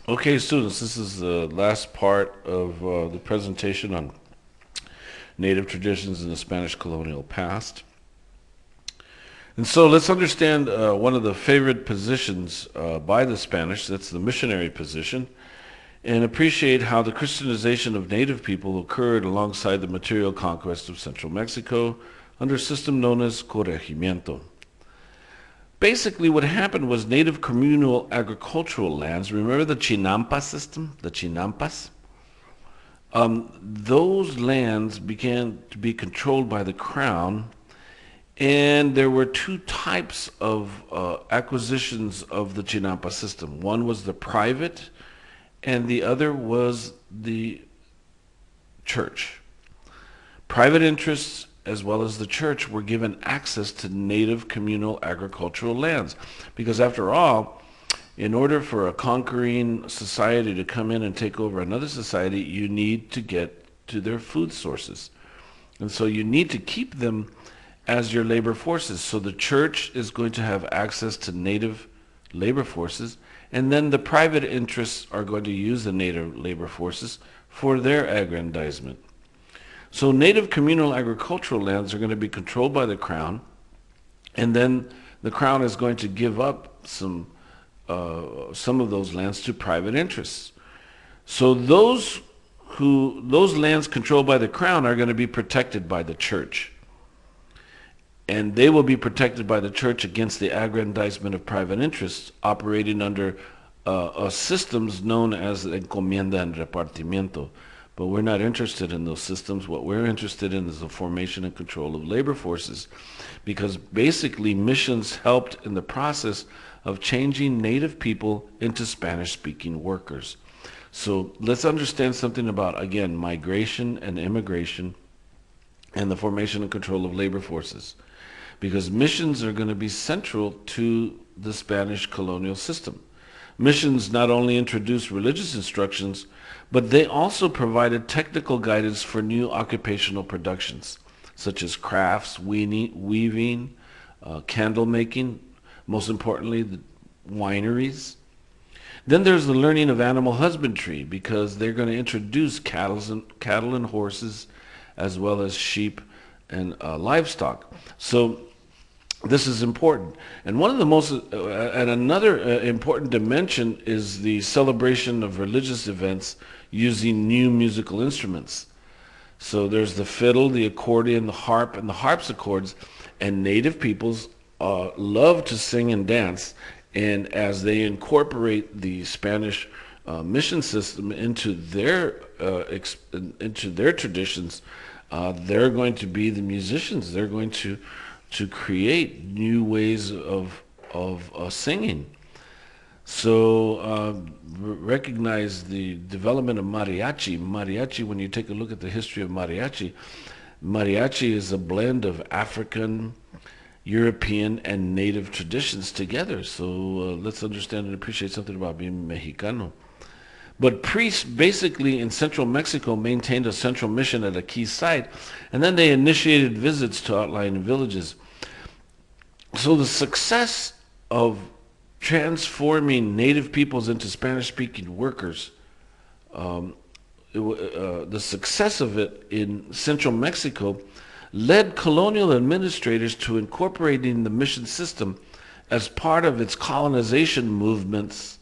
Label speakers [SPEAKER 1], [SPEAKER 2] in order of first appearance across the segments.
[SPEAKER 1] Okay, students, this is the last part of the presentation on native traditions in the Spanish colonial past. And so let's understand one of the favorite positions by the Spanish, that's the missionary position, and appreciate how the Christianization of native people occurred alongside the material conquest of central Mexico under a system known as corregimiento. Basically, what happened was native communal agricultural lands. Remember the Chinampa system? The Chinampas? Those lands began to be controlled by the crown, and there were two types of acquisitions of the Chinampa system. One was the private, and the other was the church. Private interests as well as the church were given access to native communal agricultural lands. Because after all, in order for a conquering society to come in and take over another society, you need to get to their food sources. And so you need to keep them as your labor forces. So the church is going to have access to native labor forces, and then the private interests are going to use the native labor forces for their aggrandizement. So native communal agricultural lands are going to be controlled by the crown, and then the crown is going to give up some of those lands to private interests. So those lands controlled by the crown are going to be protected by the church, and they will be protected by the church against the aggrandizement of private interests operating under systems known as encomienda and repartimiento. But we're not interested in those systems. What we're interested in is the formation and control of labor forces, because basically missions helped in the process of changing native people into Spanish-speaking workers. So let's understand something about, again, migration and immigration and the formation and control of labor forces, because missions are going to be central to the Spanish colonial system. Missions not only introduced religious instructions, but they also provided technical guidance for new occupational productions, such as crafts, weaving, candle making, most importantly, the wineries. Then there's the learning of animal husbandry, because they're going to introduce cattle and horses, as well as sheep and livestock. So this is important. And one of the most, and another important dimension is the celebration of religious events using new musical instruments. So there's the fiddle, the accordion, the harp, and the harpsichords. And native peoples love to sing and dance. And as they incorporate the Spanish mission system into their traditions, they're going to be the musicians. They're going to create new ways of singing. So recognize the development of mariachi. Mariachi, when you take a look at the history of mariachi, mariachi is a blend of African, European, and native traditions together. So let's understand and appreciate something about being Mexicano. But priests basically in central Mexico maintained a central mission at a key site, and then they initiated visits to outlying villages. So the success of transforming native peoples into Spanish-speaking workers, the success of it in central Mexico led colonial administrators to incorporating the mission system as part of its colonization movements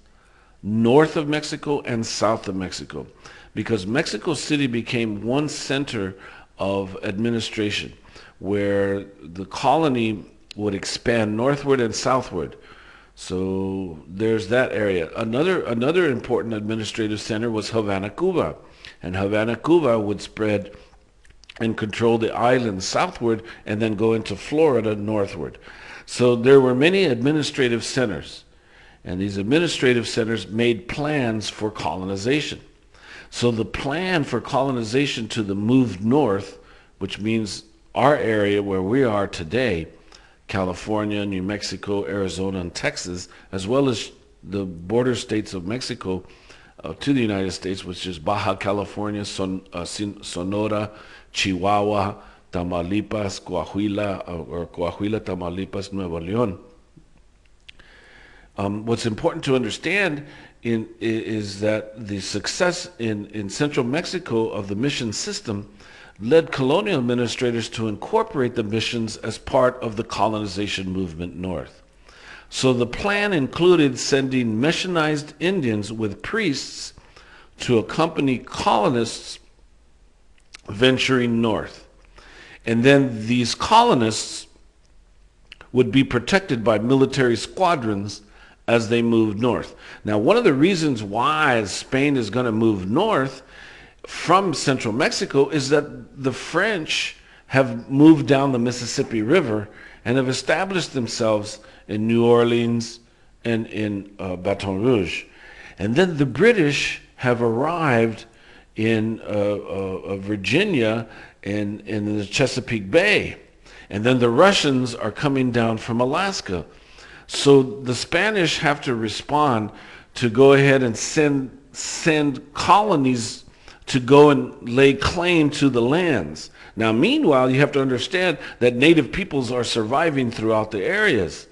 [SPEAKER 1] north of Mexico and south of Mexico, because Mexico City became one center of administration where the colony would expand northward and southward. So there's that area. Another important administrative center was Havana, Cuba. And Havana, Cuba would spread and control the islands southward and then go into Florida northward. So there were many administrative centers. And these administrative centers made plans for colonization. So the plan for colonization to the move north, which means our area where we are today, California, New Mexico, Arizona, and Texas, as well as the border states of Mexico to the United States, which is Baja California, Sonora, Chihuahua, Tamaulipas, Coahuila, Tamaulipas, Nuevo León. What's important to understand is that the success in central Mexico of the mission system led colonial administrators to incorporate the missions as part of the colonization movement north. So the plan included sending missionized Indians with priests to accompany colonists venturing north. And then these colonists would be protected by military squadrons as they moved north. Now, one of the reasons why Spain is going to move north from central Mexico is that the French have moved down the Mississippi River and have established themselves in New Orleans and in Baton Rouge. And then the British have arrived in Virginia and in the Chesapeake Bay. And then the Russians are coming down from Alaska. So the Spanish have to respond to go ahead and send colonies to go and lay claim to the lands. Now, meanwhile, you have to understand that native peoples are surviving throughout the areas.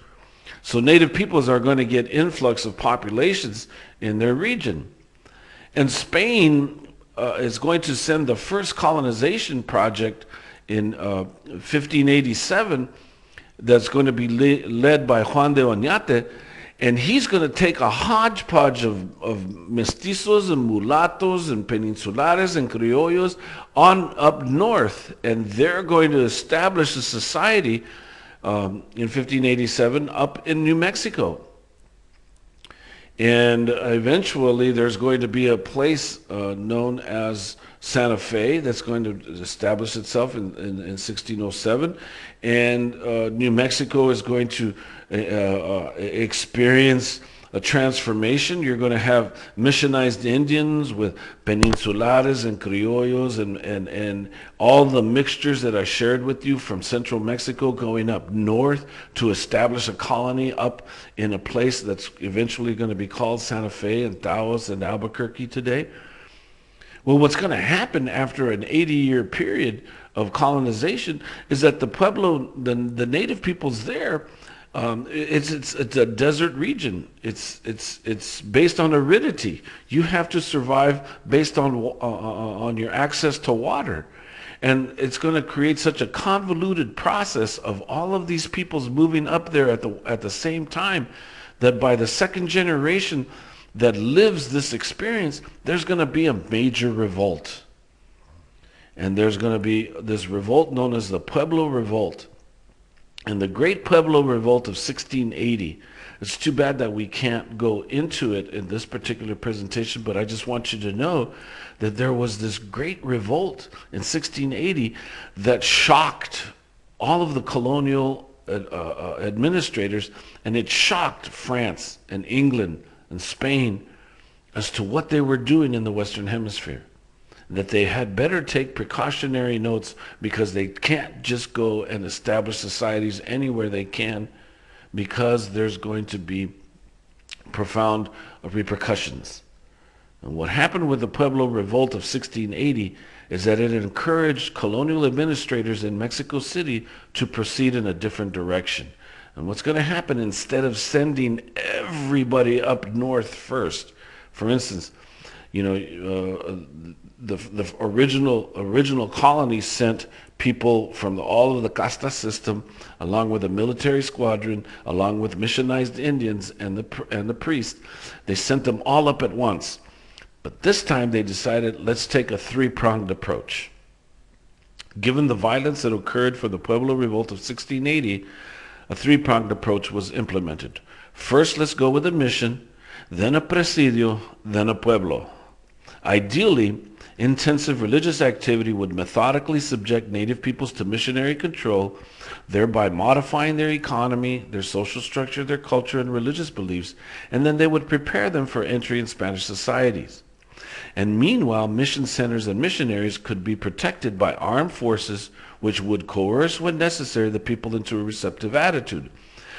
[SPEAKER 1] So native peoples are going to get influx of populations in their region. And Spain is going to send the first colonization project in 1587 that's going to be led by Juan de Oñate, and he's going to take a hodgepodge of mestizos and mulattos and peninsulares and criollos on up north, and they're going to establish a society in 1587 up in New Mexico. And eventually there's going to be a place known as Santa Fe that's going to establish itself in 1607. And New Mexico is going to experience a transformation. You're going to have missionized Indians with peninsulares and criollos and all the mixtures that I shared with you from central Mexico going up north to establish a colony up in a place that's eventually going to be called Santa Fe and Taos and Albuquerque today. Well, what's going to happen after an 80-year period of colonization is that the Pueblo, the native peoples there, it's a desert region. It's based on aridity. You have to survive based on your access to water, and it's going to create such a convoluted process of all of these peoples moving up there at the same time that by the second generation that lives this experience, there's going to be a major revolt, and there's going to be this revolt known as the Pueblo Revolt. And the Great Pueblo Revolt of 1680, it's too bad that we can't go into it in this particular presentation, but I just want you to know that there was this great revolt in 1680 that shocked all of the colonial administrators, and it shocked France and England and Spain as to what they were doing in the Western Hemisphere. That they had better take precautionary notes because they can't just go and establish societies anywhere they can, because there's going to be profound repercussions. And what happened with the Pueblo Revolt of 1680 is that it encouraged colonial administrators in Mexico City to proceed in a different direction. And what's going to happen, instead of sending everybody up north first, for instance, you know, the original colony sent people from all of the casta system, along with a military squadron, along with missionized Indians and the priest. They sent them all up at once. But this time they decided, let's take a three-pronged approach. Given the violence that occurred for the Pueblo Revolt of 1680, a three-pronged approach was implemented. First, let's go with a mission, then a presidio, then a pueblo. Ideally, intensive religious activity would methodically subject native peoples to missionary control, thereby modifying their economy, their social structure, their culture, and religious beliefs, and then they would prepare them for entry in Spanish societies. And meanwhile, mission centers and missionaries could be protected by armed forces, which would coerce when necessary the people into a receptive attitude.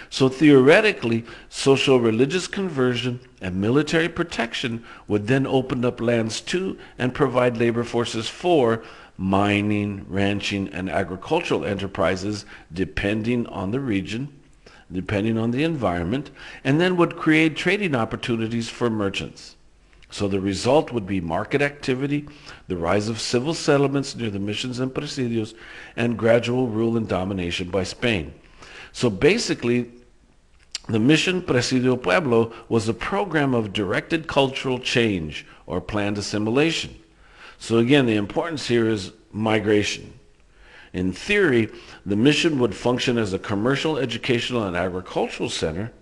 [SPEAKER 1] So theoretically, social religious conversion and military protection would then open up lands to and provide labor forces for mining, ranching, and agricultural enterprises depending on the region. depending on the environment, and then would create trading opportunities for merchants. So the result would be market activity, the rise of civil settlements near the missions and presidios, and gradual rule and domination by Spain. So basically, the Mission Presidio Pueblo was a program of directed cultural change or planned assimilation. So again, the importance here is migration. In theory, the mission would function as a commercial, educational, and agricultural center,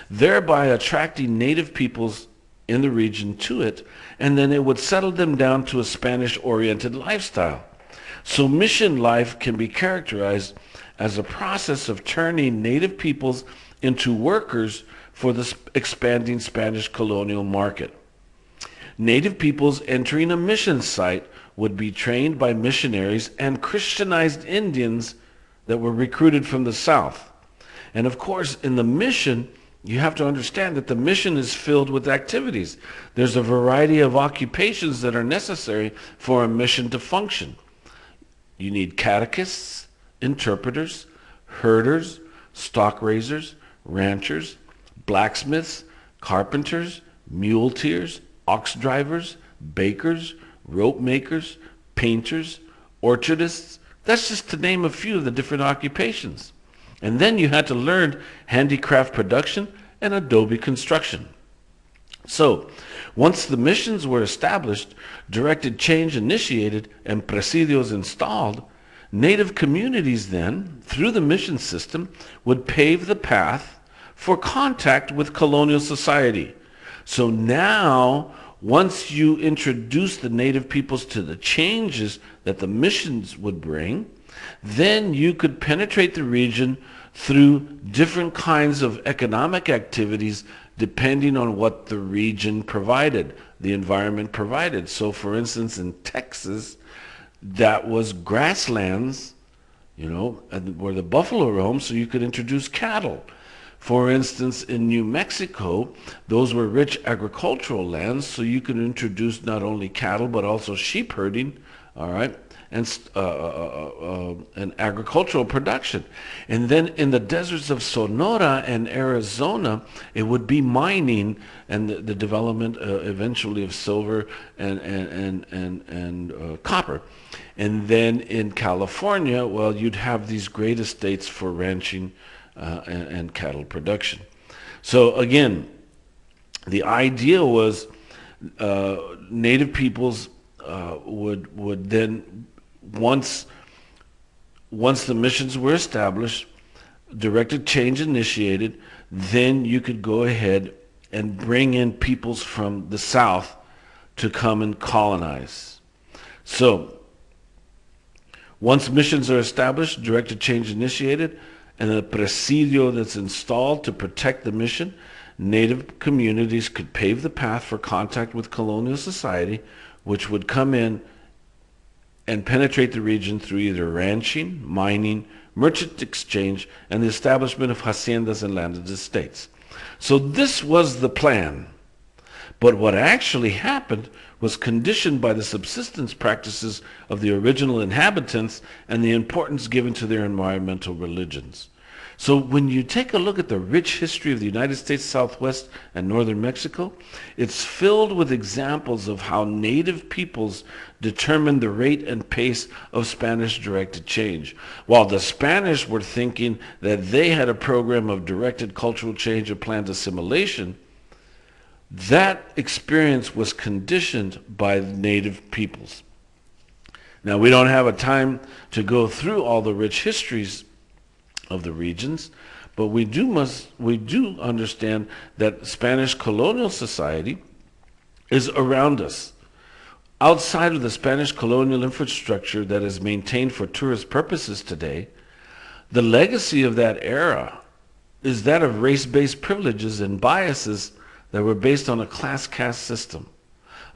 [SPEAKER 1] thereby attracting native peoples in the region to it, and then it would settle them down to a Spanish-oriented lifestyle. So mission life can be characterized as a process of turning native peoples into workers for the expanding Spanish colonial market. Native peoples entering a mission site would be trained by missionaries and Christianized Indians that were recruited from the south. And of course, in the mission, you have to understand that the mission is filled with activities. There's a variety of occupations that are necessary for a mission to function. You need catechists, interpreters, herders, stock raisers, ranchers, blacksmiths, carpenters, muleteers, ox drivers, bakers, rope makers, painters, orchardists. That's just to name a few of the different occupations. And then you had to learn handicraft production and adobe construction. So, once the missions were established, directed change initiated, and presidios installed, native communities then, through the mission system, would pave the path for contact with colonial society. So now, once you introduce the native peoples to the changes that the missions would bring, then you could penetrate the region through different kinds of economic activities depending on what the region provided, the environment provided. So for instance, in Texas, that was grasslands, where the buffalo roam, so you could introduce cattle. For instance, in New Mexico, those were rich agricultural lands, so you could introduce not only cattle but also sheep herding, all right, and agricultural production. And then in the deserts of Sonora and Arizona, it would be mining and the development eventually of silver and copper. And then in California, well, you'd have these great estates for ranching and cattle production. So again, the idea was native peoples would then, once the missions were established, directed change initiated, then you could go ahead and bring in peoples from the south to come and colonize. So once missions are established, directed change initiated, and a presidio that's installed to protect the mission, native communities could pave the path for contact with colonial society, which would come in and penetrate the region through either ranching, mining, merchant exchange, and the establishment of haciendas and landed estates. So this was the plan. But what actually happened was conditioned by the subsistence practices of the original inhabitants and the importance given to their environmental religions. So when you take a look at the rich history of the United States Southwest and northern Mexico, it's filled with examples of how native peoples determined the rate and pace of Spanish-directed change. While the Spanish were thinking that they had a program of directed cultural change or planned assimilation, that experience was conditioned by native peoples. Now, we don't have a time to go through all the rich histories of the regions, but we do understand that Spanish colonial society is around us. Outside of the Spanish colonial infrastructure that is maintained for tourist purposes today, the legacy of that era is that of race-based privileges and biases that were based on a class caste system,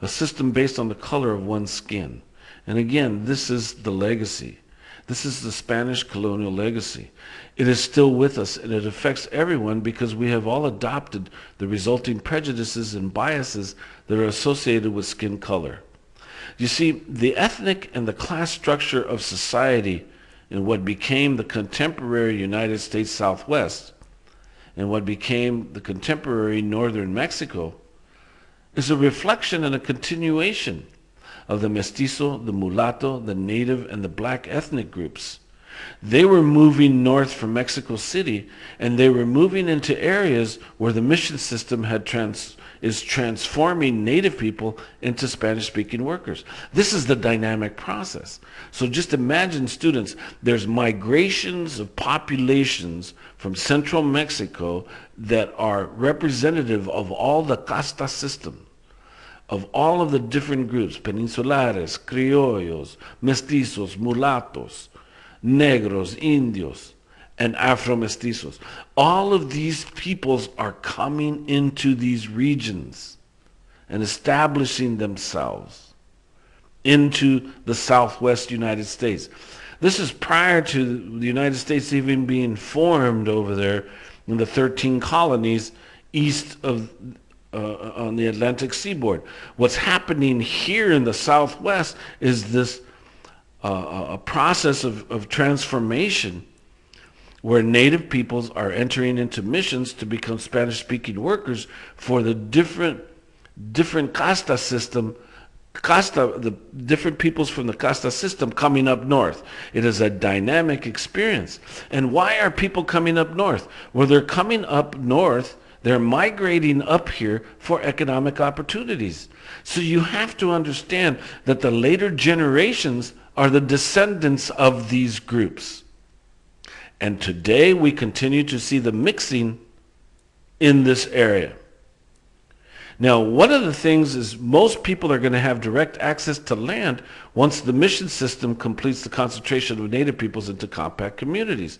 [SPEAKER 1] a system based on the color of one's skin. And again, this is the legacy. This is the Spanish colonial legacy. It is still with us, and it affects everyone because we have all adopted the resulting prejudices and biases that are associated with skin color. You see, the ethnic and the class structure of society in what became the contemporary United States Southwest and what became the contemporary northern Mexico is a reflection and a continuation of the mestizo, the mulatto, the native, and the black ethnic groups. They were moving north from Mexico City, and they were moving into areas where the mission system is transforming native people into Spanish-speaking workers. This is the dynamic process. So just imagine, students, there's migrations of populations from central Mexico that are representative of all the casta system, of all of the different groups, peninsulares, criollos, mestizos, mulattos, negros, indios, and Afro-mestizos. All of these peoples are coming into these regions and establishing themselves into the Southwest United States. This is prior to the United States even being formed over there in the 13 colonies east of on the Atlantic seaboard. What's happening here in the Southwest is this a process of transformation where native peoples are entering into missions to become Spanish-speaking workers for the different casta system, the different peoples from the casta system coming up north. It is a dynamic experience. And why are people coming up north? Well, they're coming up north, they're migrating up here for economic opportunities. So you have to understand that the later generations are the descendants of these groups. And today we continue to see the mixing in this area. Now, one of the things is most people are going to have direct access to land once the mission system completes the concentration of native peoples into compact communities.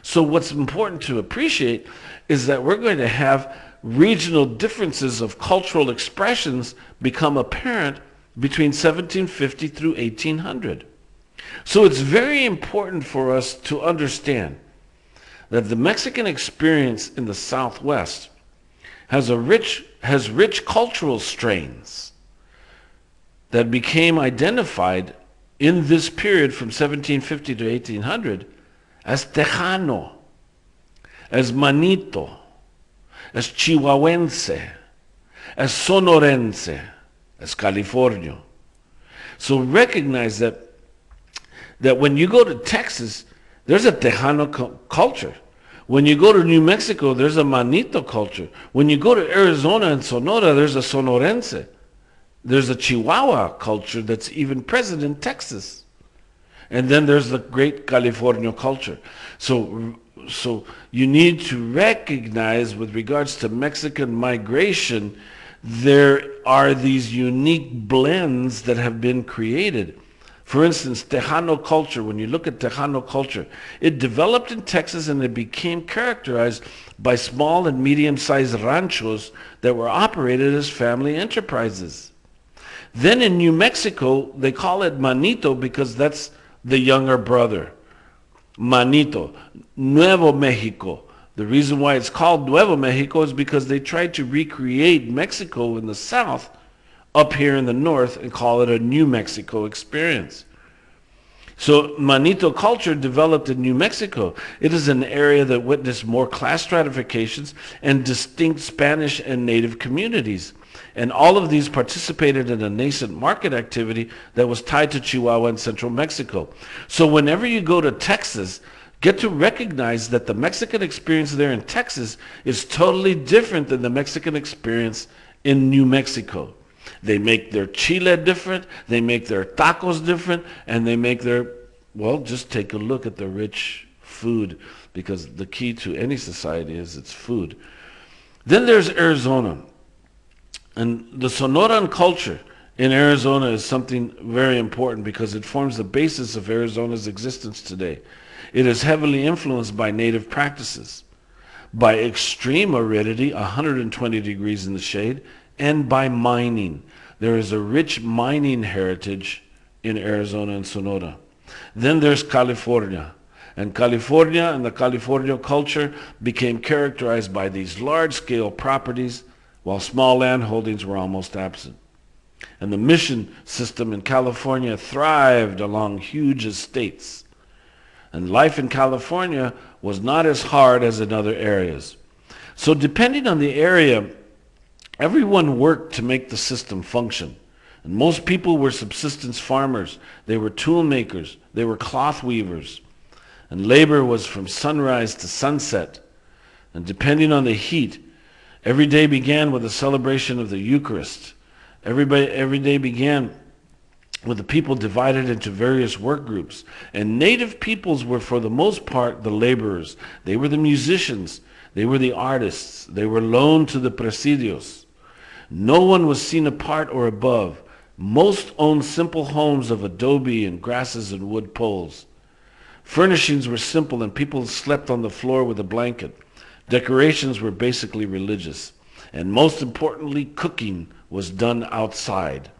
[SPEAKER 1] So what's important to appreciate is that we're going to have regional differences of cultural expressions become apparent between 1750 through 1800. So it's very important for us to understand that the Mexican experience in the Southwest has rich cultural strains that became identified in this period from 1750 to 1800 as Tejano, as Manito, as Chihuahuense, as Sonorense, as Californio. So recognize that when you go to Texas, there's a Tejano culture. When you go to New Mexico, there's a Manito culture. When you go to Arizona and Sonora, there's a Sonorense. There's a Chihuahua culture that's even present in Texas. And then there's the great California culture. So you need to recognize, with regards to Mexican migration, there are these unique blends that have been created. For instance, Tejano culture, when you look at Tejano culture, it developed in Texas and it became characterized by small and medium-sized ranchos that were operated as family enterprises. Then in New Mexico, they call it Manito because that's the younger brother. Manito, Nuevo Mexico. The reason why it's called Nuevo Mexico is because they tried to recreate Mexico in the south up here in the north and call it a New Mexico experience. So Manito culture developed in New Mexico. It is an area that witnessed more class stratifications and distinct Spanish and native communities. And all of these participated in a nascent market activity that was tied to Chihuahua and central Mexico. So whenever you go to Texas, get to recognize that the Mexican experience there in Texas is totally different than the Mexican experience in New Mexico. They make their chile different, they make their tacos different, and they make their, well, just take a look at the rich food, because the key to any society is its food. Then there's Arizona. And the Sonoran culture in Arizona is something very important because it forms the basis of Arizona's existence today. It is heavily influenced by native practices, by extreme aridity, 120 degrees in the shade, and by mining. There is a rich mining heritage in Arizona and Sonora. Then there's California. And California and the California culture became characterized by these large-scale properties, while small land holdings were almost absent. And the mission system in California thrived along huge estates. And life in California was not as hard as in other areas. So depending on the area, everyone worked to make the system function. And most people were subsistence farmers. They were tool makers. They were cloth weavers. And labor was from sunrise to sunset. And depending on the heat, every day began with a celebration of the Eucharist. Every day began with the people divided into various work groups. And native peoples were, for the most part, the laborers. They were the musicians. They were the artists. They were loaned to the presidios. No one was seen apart or above. Most owned simple homes of adobe and grasses and wood poles. Furnishings were simple and people slept on the floor with a blanket. Decorations were basically religious. And most importantly, cooking was done outside.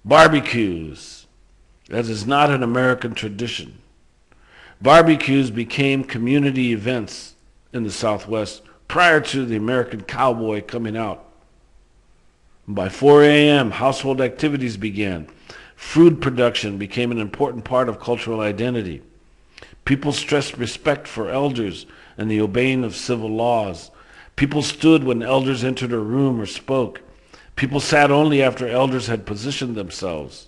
[SPEAKER 1] Barbecues. That is not an American tradition. Barbecues became community events in the Southwest prior to the American cowboy coming out. By 4 a.m., household activities began. Food production became an important part of cultural identity. People stressed respect for elders and the obeying of civil laws. People stood when elders entered a room or spoke. People sat only after elders had positioned themselves.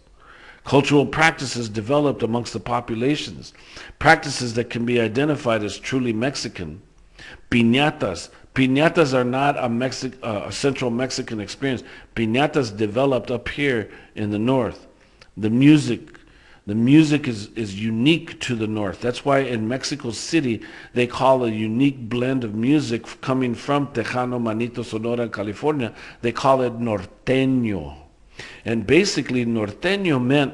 [SPEAKER 1] Cultural practices developed amongst the populations, practices that can be identified as truly Mexican. Piñatas. Piñatas are not a central Mexican experience. Piñatas developed up here in the north. The music is unique to the north. That's why in Mexico City they call a unique blend of music coming from Tejano, Manito, Sonora, and California. They call it norteño. And basically norteño meant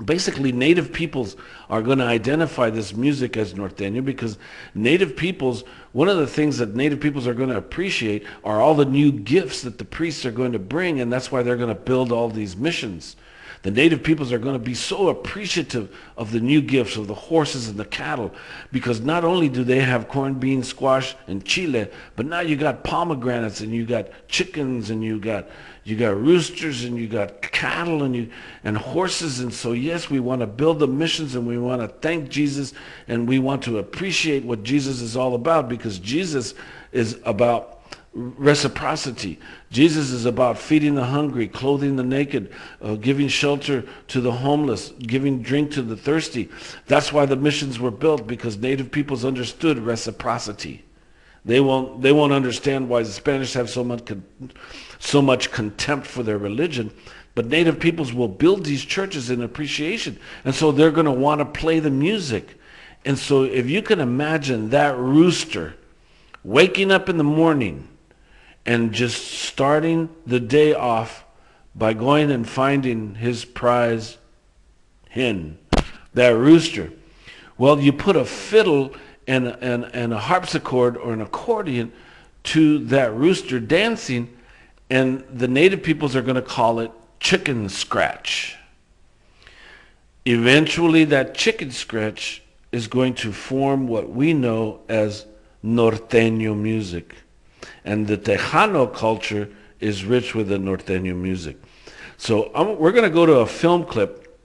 [SPEAKER 1] basically native peoples are going to identify this music as norteño because native peoples, one of the things that native peoples are going to appreciate are all the new gifts that the priests are going to bring, and that's why they're going to build all these missions. The native peoples are going to be so appreciative of the new gifts of the horses and the cattle because not only do they have corned beans, squash, and chile, but now you got pomegranates and you got chickens and you got roosters and you got cattle and horses. And so yes, we want to build the missions and we want to thank Jesus and we want to appreciate what Jesus is all about because Jesus is about reciprocity. Jesus is about feeding the hungry, clothing the naked, giving shelter to the homeless, giving drink to the thirsty. That's why the missions were built, because native peoples understood reciprocity. They won't understand why the Spanish have so much contempt for their religion, but native peoples will build these churches in appreciation, and so they're going to want to play the music. And so if you can imagine that rooster waking up in the morning and just starting the day off by going and finding his prize hen, that rooster. Well, you put a fiddle and a harpsichord or an accordion to that rooster dancing, and the native peoples are going to call it chicken scratch. Eventually, that chicken scratch is going to form what we know as norteño music. And the Tejano culture is rich with the norteño music. So we're going to go to a film clip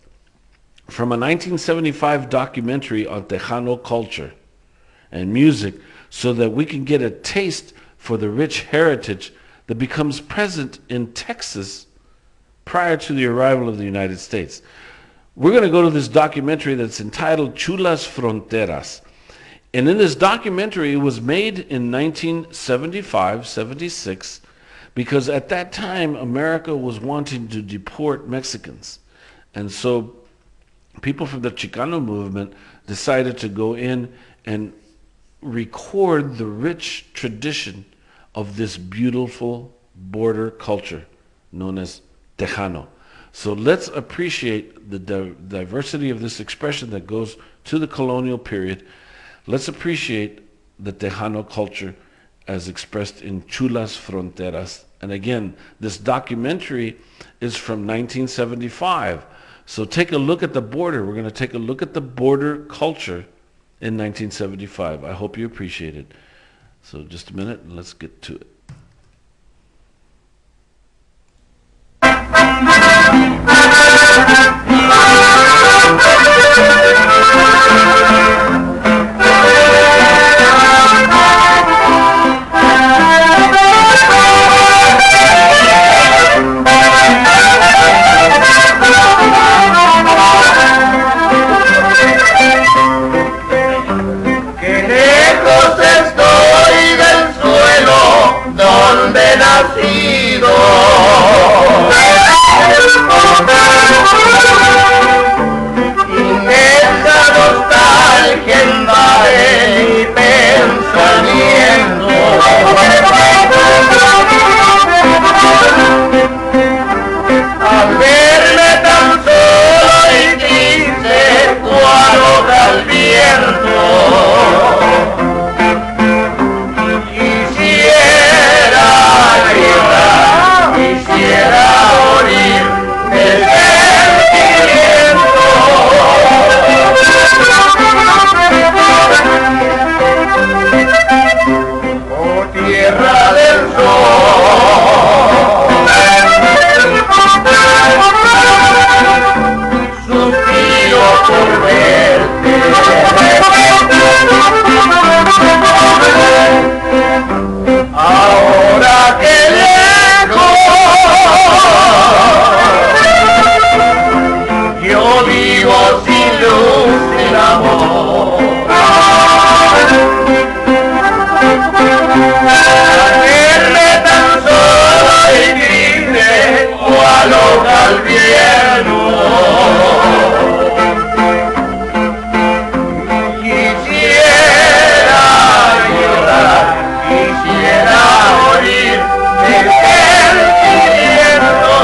[SPEAKER 1] from a 1975 documentary on Tejano culture and music so that we can get a taste for the rich heritage that becomes present in Texas prior to the arrival of the United States. We're going to go to this documentary that's entitled Chulas Fronteras. And in this documentary, it was made in 1975-76, because at that time, America was wanting to deport Mexicans. And so people from the Chicano movement decided to go in and record the rich tradition of this beautiful border culture known as Tejano. So let's appreciate the diversity of this expression that goes to the colonial period. Let's appreciate the Tejano culture as expressed in Chulas Fronteras. And again, this documentary is from 1975. So take a look at the border. We're going to take a look at the border culture in 1975. I hope you appreciate it. So just a minute and let's get to it.
[SPEAKER 2] Inmensa nostalgia invade mi pensamiento. Al verme tan solo y triste cual hoja al viento, quisiera llorar, quisiera morir de sentimiento. Oh tierra del sol, suspiro por verte. Ahora que lejos yo vivo sin luz, sin amor. Al verme tan solo y triste cual hoja al viento, quisiera llorar, quisiera morir de sentimiento.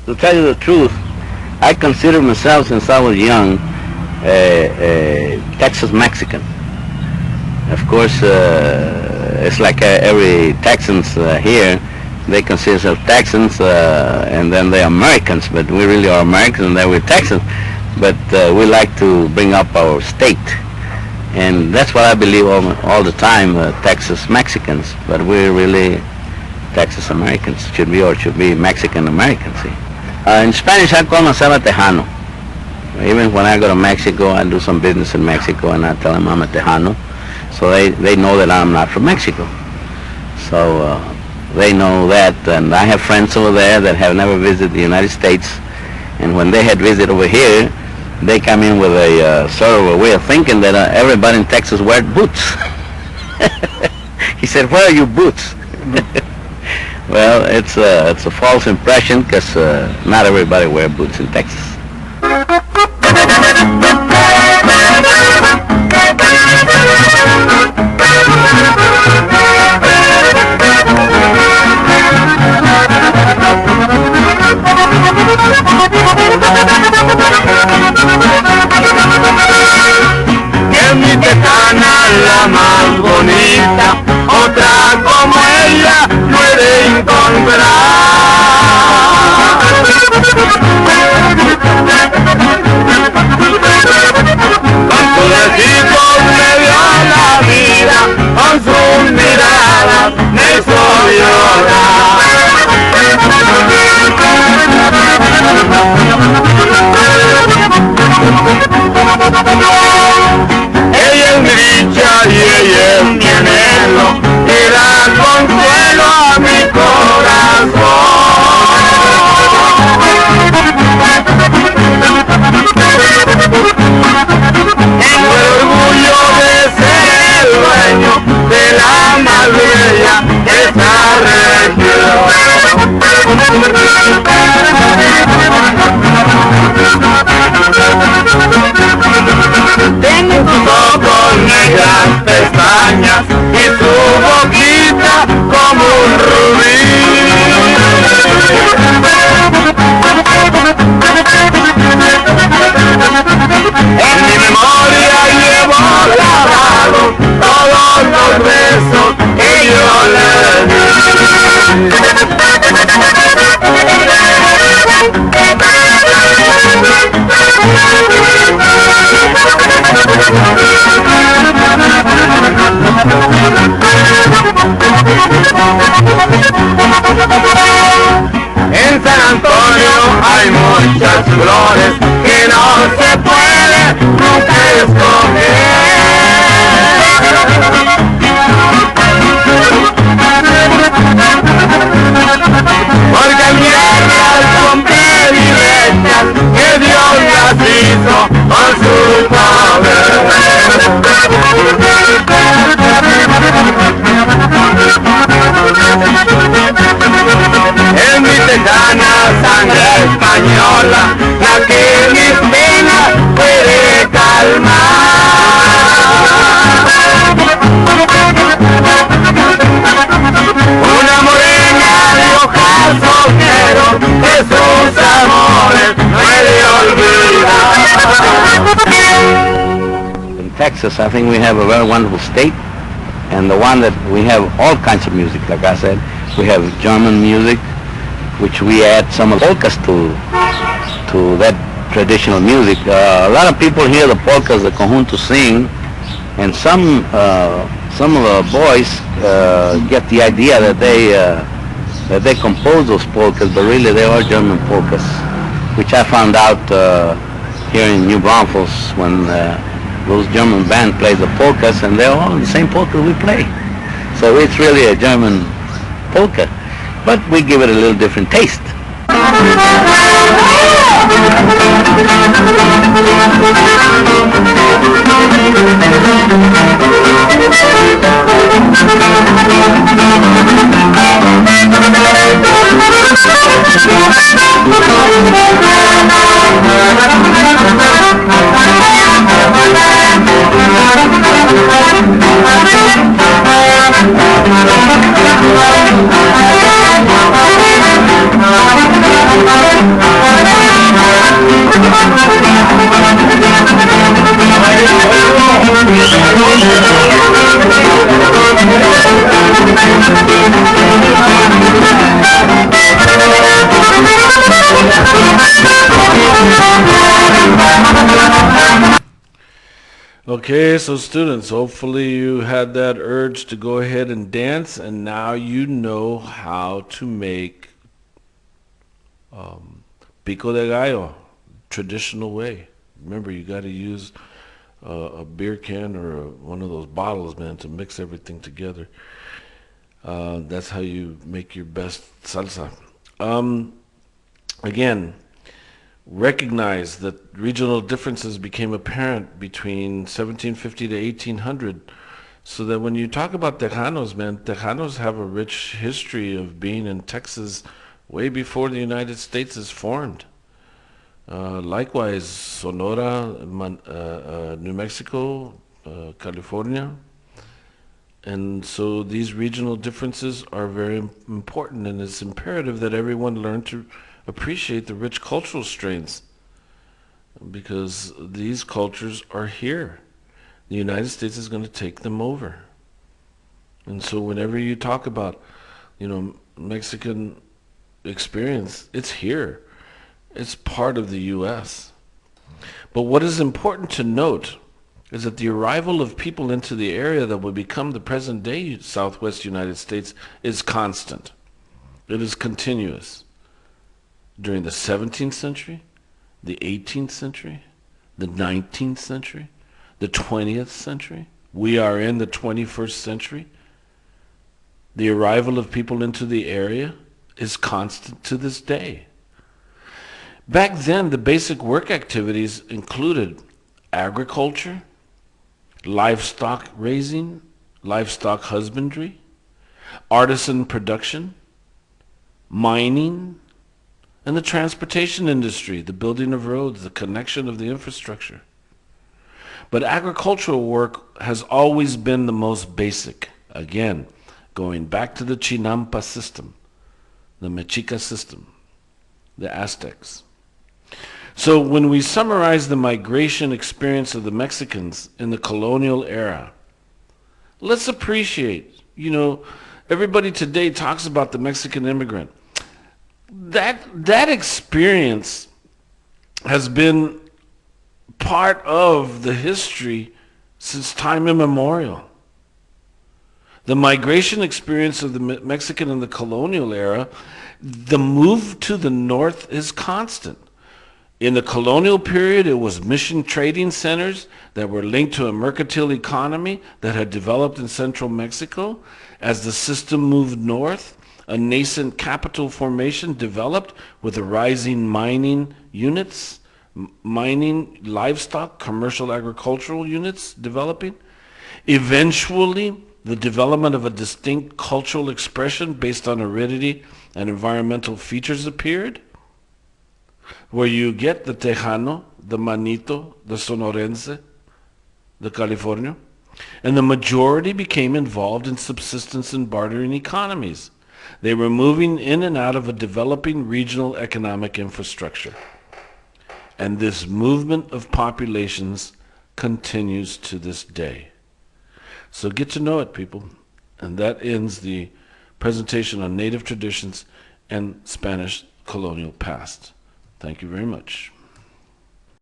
[SPEAKER 3] To tell you the truth, I consider myself since I was young a Texas Mexican. Of course, it's like every Texans here, they consider themselves Texans and then they're Americans, but we really are Americans and then we're Texans. But we like to bring up our state. And that's what I believe all the time, Texas Mexicans, but we're really Texas Americans, should be Mexican Americans. See? In Spanish, I call myself a Tejano. Even when I go to Mexico, I do some business in Mexico, and I tell them I'm a Tejano. So they know that I'm not from Mexico. So they know that, and I have friends over there that have never visited the United States, and when they had visited over here, they come in with a sort of a way of thinking that everybody in Texas wears boots. He said, "Where are your boots?" Well, it's a false impression because not everybody wears boots in Texas.
[SPEAKER 2] Que mi tejana la más bonita, otra como ella no he de encontrar. pestañas y su boquita como un rubí. En mi memoria llevo grabado todos los besos que yo le di. En San Antonio hay muchas flores que no se puede nunca escoger. Porque hay tierras con predilectas que Dios las hizo con su poder. En mi tejana sangre española, la que mis penas puede calmar. Una morena de ojos ojeros, de sus amores no he de olvidar.
[SPEAKER 3] In Texas, I think we have a very wonderful state, and the one that we have all kinds of music, like I said. We have German music, which we add some of the polkas to that traditional music. A lot of people hear the polkas, the conjunto sing, and some of the boys get the idea that they compose those polkas, but really they are German polkas, which I found out here in New Braunfels when those German band plays the polkas, and they're all the same polkas we play. So it's really a German polka, but we give it a little different taste.
[SPEAKER 1] Okay, so students, hopefully you had that urge to go ahead and dance, and now you know how to make pico de gallo, traditional way. Remember, you got to use a beer can or one of those bottles, man, to mix everything together. That's how you make your best salsa. Again, recognize that regional differences became apparent between 1750 to 1800, so that when you talk about Tejanos, man, Tejanos have a rich history of being in Texas way before the United States is formed. Likewise, Sonora, New Mexico, California. And so these regional differences are very important, and it's imperative that everyone learn to appreciate the rich cultural strains, because these cultures are here. The United States is going to take them over. And so whenever you talk about, Mexican experience, it's here. It's part of the U.S. But what is important to note is that the arrival of people into the area that will become the present-day Southwest United States is constant. It is continuous. During the 17th century, the 18th century, the 19th century, the 20th century. We are in the 21st century. The arrival of people into the area is constant to this day. Back then, the basic work activities included agriculture, livestock raising, livestock husbandry, artisan production, mining, and the transportation industry, the building of roads, the connection of the infrastructure. But agricultural work has always been the most basic. Again, going back to the Chinampa system, the Mexica system, the Aztecs. So when we summarize the migration experience of the Mexicans in the colonial era, let's appreciate, everybody today talks about the Mexican immigrant. That experience has been part of the history since time immemorial. The migration experience of the Mexican in the colonial era, the move to the north is constant. In the colonial period, it was mission trading centers that were linked to a mercantile economy that had developed in central Mexico. As the system moved north, a nascent capital formation developed with the rising mining units, mining, livestock, commercial agricultural units developing. Eventually, the development of a distinct cultural expression based on aridity and environmental features appeared, where you get the Tejano, the Manito, the Sonorense, the Californio, and the majority became involved in subsistence and bartering economies. They were moving in and out of a developing regional economic infrastructure. And this movement of populations continues to this day. So get to know it, people. And that ends the presentation on Native traditions and Spanish colonial past. Thank you very much.